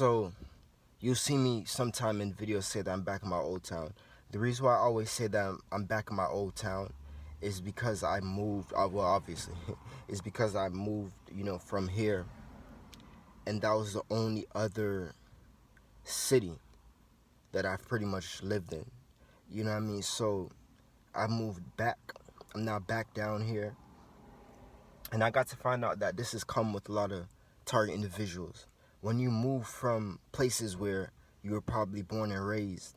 So you'll see me sometime in videos say that I'm back in my old town. The reason why I always say that I'm back in my old town is because I moved. Well, obviously, is because I moved, from here, and that was the only other city that I've pretty much lived in. You know what I mean? So I moved back. I'm now back down here, and I got to find out that this has come with a lot of target individuals. When you move from places where you were probably born and raised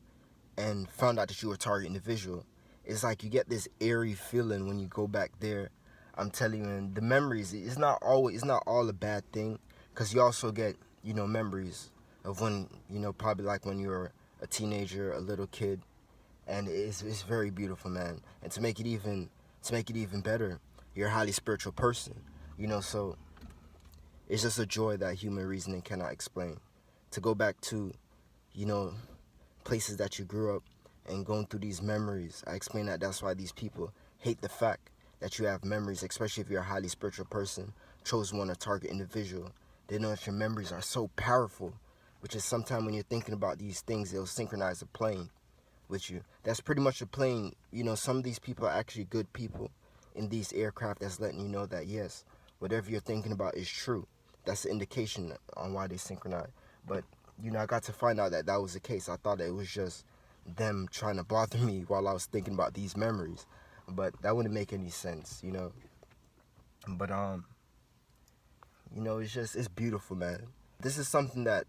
and found out that you were a target individual, it's like you get this eerie feeling when you go back there. I'm telling you, and the memories, it's not all a bad thing, because you also get, memories of when, probably like when you were a teenager, a little kid, and it's very beautiful, man. And to make it even better, you're a highly spiritual person, so it's just a joy that human reasoning cannot explain. To go back to, you know, places that you grew up and going through these memories. I explain that that's why these people hate the fact that you have memories, especially if you're a highly spiritual person, chosen one, a target individual. They know that your memories are so powerful, which is sometimes when you're thinking about these things, they'll synchronize a plane with you. That's pretty much a plane. Some of these people are actually good people in these aircraft that's letting you know that, yes, whatever you're thinking about is true. That's the indication on why they synchronize. But, I got to find out that that was the case. I thought it was just them trying to bother me while I was thinking about these memories. But that wouldn't make any sense, But, it's beautiful, man. This is something that,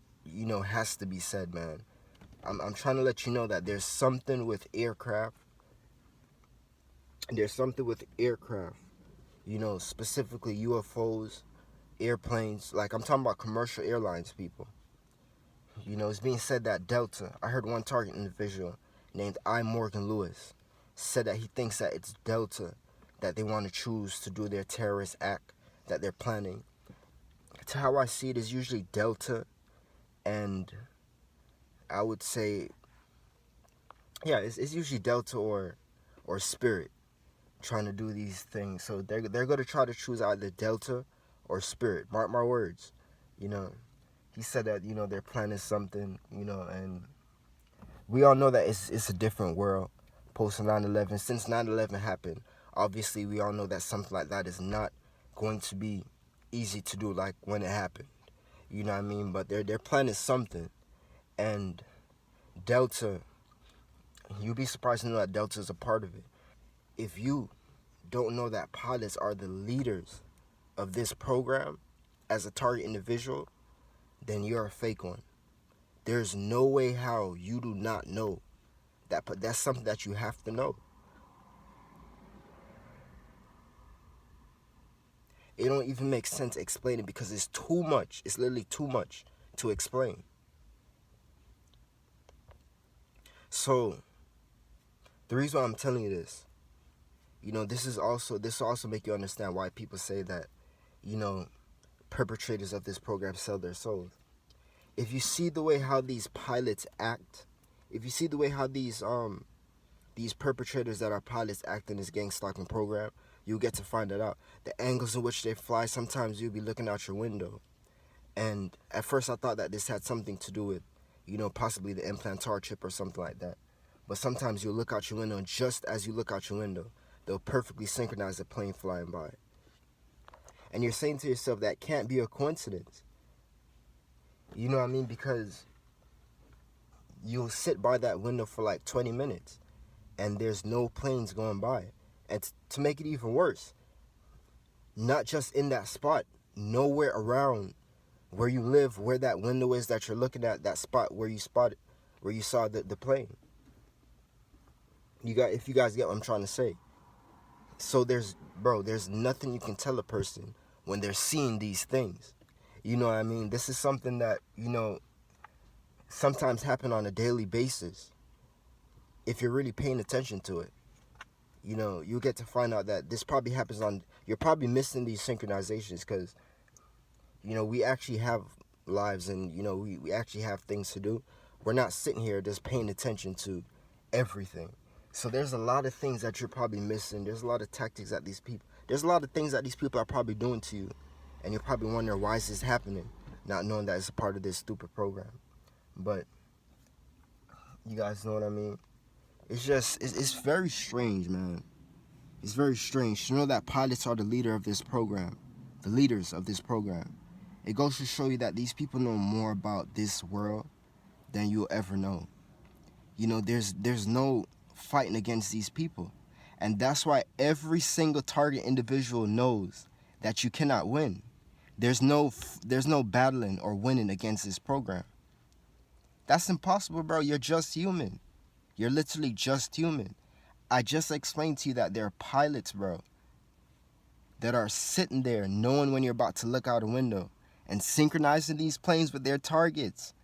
has to be said, man. I'm trying to let you know that there's something with aircraft. Specifically UFOs, airplanes. Like, I'm talking about commercial airlines, people. It's being said that Delta, I heard one target individual named I. Morgan Lewis said that he thinks that it's Delta that they want to choose to do their terrorist act that they're planning. To how I see it is usually Delta, and I would say, yeah, it's usually Delta or Spirit trying to do these things. So they're going to try to choose either Delta or Spirit. Mark my words. He said that, they're planning something, and we all know that it's a different world post 9/11. Since 9/11 happened, obviously we all know that something like that is not going to be easy to do like when it happened. You know what I mean? But they're planning something, and Delta, you'd be surprised to know that Delta is a part of it. If you don't know that pilots are the leaders of this program as a target individual, then you're a fake one. There's no way how you do not know that, but that's something that you have to know. It don't even make sense explaining because it's too much. It's literally too much to explain. So, the reason why I'm telling you this, this also make you understand why people say that, perpetrators of this program sell their souls. If you see the way how these pilots act, if you see the way how these perpetrators that are pilots act in this gang stalking program, you'll get to find it out. The angles in which they fly, sometimes you'll be looking out your window. And at first I thought that this had something to do with, possibly the implantar chip or something like that. But sometimes you'll look out your window, and just as you look out your window, they'll perfectly synchronize the plane flying by. And you're saying to yourself, that can't be a coincidence. You know what I mean? Because you'll sit by that window for like 20 minutes, and there's no planes going by. And to make it even worse, not just in that spot, nowhere around where you live, where that window is that you're looking at, that spot where you saw the plane. If you guys get what I'm trying to say. So there's nothing you can tell a person when they're seeing these things. You know what I mean? This is something that, sometimes happen on a daily basis. If you're really paying attention to it, you'll get to find out that this probably happens you're probably missing these synchronizations because, we actually have lives and, we actually have things to do. We're not sitting here just paying attention to everything. So there's a lot of things that you're probably missing. There's a lot of tactics there's a lot of things that these people are probably doing to you. And you're probably wondering, why is this happening? not knowing that it's a part of this stupid program. But you guys know what I mean? It's just, it's very strange, man. It's very strange to know that pilots are the leader of this program, the leaders of this program. It goes to show you that these people know more about this world than you'll ever know. You know, there's no fighting against these people. And that's why every single target individual knows that you cannot win. There's no battling or winning against this program. That's impossible, bro. You're just human. You're literally just human. I just explained to you that there are pilots, bro, that are sitting there knowing when you're about to look out a window and synchronizing these planes with their targets.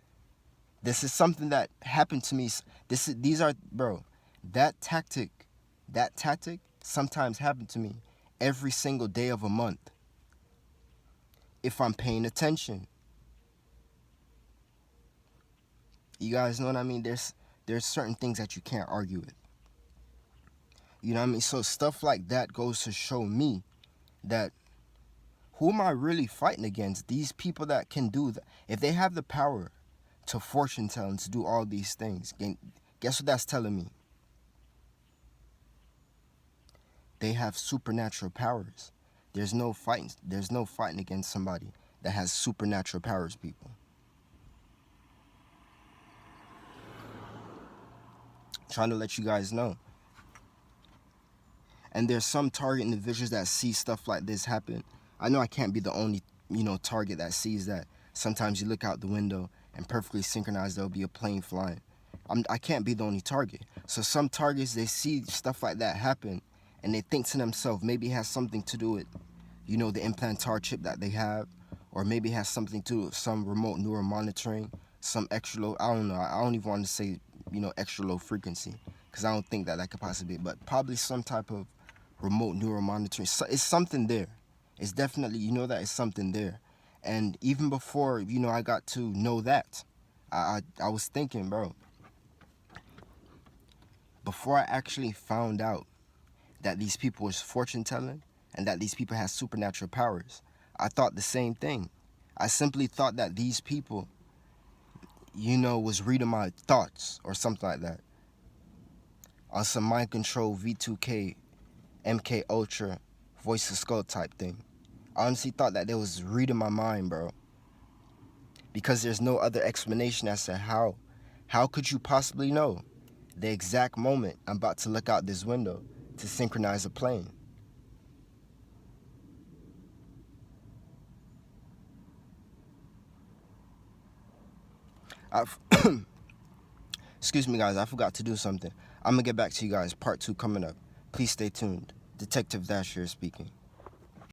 This is something that happened to me. Bro, that tactic sometimes happened to me every single day of a month if I'm paying attention. You guys know what I mean? There's certain things that you can't argue with. You know what I mean? So stuff like that goes to show me that who am I really fighting against? These people that can do that. If they have the power to fortune tell and to do all these things, guess what that's telling me? They have supernatural powers. There's no fighting against somebody that has supernatural powers, people. Trying to let you guys know. And there's some target individuals that see stuff like this happen. I know I can't be the only, target that sees that. Sometimes you look out the window and perfectly synchronized, there'll be a plane flying. I can't be the only target. So some targets, they see stuff like that happen and they think to themselves, maybe it has something to do with, the implantar chip that they have, or maybe it has something to do with some remote neural monitoring, some extra low, I don't know, I don't even want to say, extra low frequency, because I don't think that could possibly be, but probably some type of remote neural monitoring. So it's something there. It's definitely, that it's something there. And even before, I got to know that, I was thinking, bro, before I actually found out that these people was fortune telling and that these people had supernatural powers, I thought the same thing. I simply thought that these people, was reading my thoughts or something like that. On some mind control V2K, MK Ultra, voice of skull type thing. I honestly thought that they was reading my mind, bro. Because there's no other explanation as to how. How could you possibly know the exact moment I'm about to look out this window to synchronize a plane? Excuse me, guys. I forgot to do something. I'm going to get back to you guys. Part 2 coming up. Please stay tuned. Detective Dash here speaking.